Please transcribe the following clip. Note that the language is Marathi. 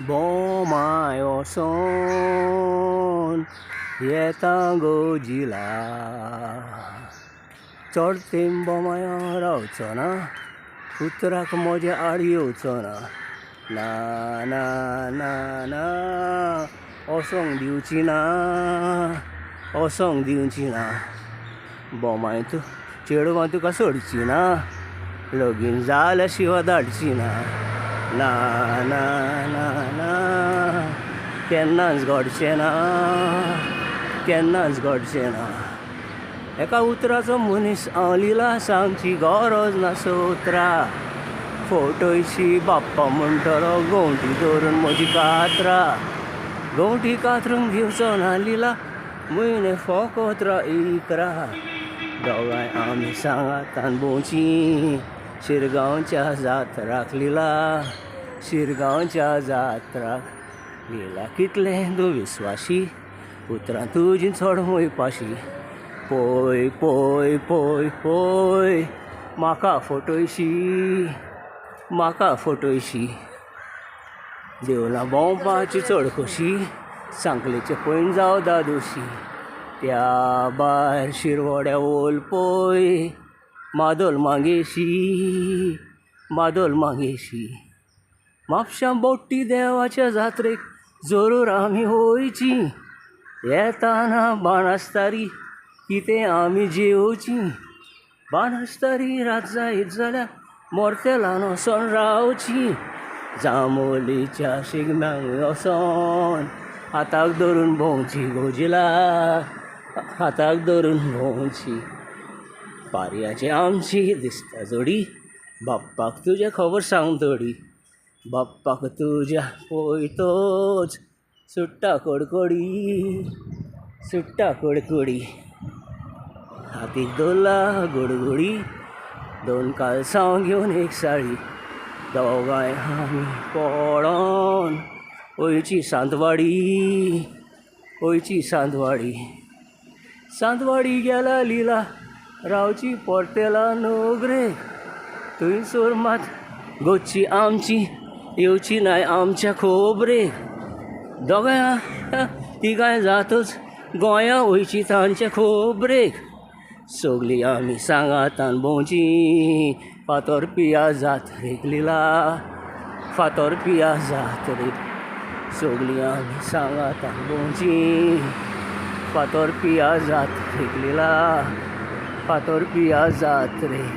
बोमाय वोसोन येता गोजिला चड तेंब बोमाय रावचो ना उतराक म्हज्या आड येवचो ना ना ना ना ना ओसोंग दिवची ना ओसोंग दिवची ना बोमाय तूं चेडवां तुका सोडची ना लगीन जाल्या शिवाय धाडची ना ना ना ना ना केन्नाच घडचें ना केन्नाच घडचें ना एका उतराचो मनीस हांव लिला सांगची गरज ना सोत्रा फोटोयची बाप्पा म्हणटलो गोंवटी दवरून म्हजी कात्रा गोंवटी कातरूंक दिवचो ना लिला म्हयने फोकोत्रा इकरा दोगांय आमी सांगातान भोंवची शिरगांवच्या जात्राक लिला शिरगांवच्या जात्राक लिला कितलें तूं विस्वाशी उतरां तुजी चड मोयपाशी पळय पळय पळय पळय म्हाका फोटोयशी देवळां भोंवपाची चड खोशी सांकलेचे पयन जावं दादोशी त्या भायर शिरवड्या ओल पळय मादोल मागेशी म्हापशां बोट्टी देवाच्या जात्रेक जरूर आमी वयची येताना बाणस्तारी कितें आमी जेवची बाणस्तारी रात जायत जाल्यार मोर्तेलान वचोन रावची जांबोलीच्या शिगम्यांक वचोन हाताक धरून भोंवची गोजिला हाताक धरून भोंवची पारयाची आमची दिसता जोडी बाप्पाक तुजे खबर सांग थोडी बाप्पाक तुज्या पळयतोच सुट्टा कडकडी हातीक दवरला गडगडी 2 काल्सांव घेवन एक साळी दोगांय आमी पळोन वयची सांतवाडी गेला लिला रावची पोर्तेला नोगरेक थंयसर मात गोची आमची येवची नाय आमच्या खोबरेक दोगांय तिगांय जातच गोंया वयची तांच्या खोबरेक सगळीं आमी सांगातान भोंवची फातोरपिया जात्रेक लिला फातोरपिया जात्रेक सगळीं आमी सांगातान भोंवची फातोरपिया जात्रेक लिला फातोरपिया जात्रेक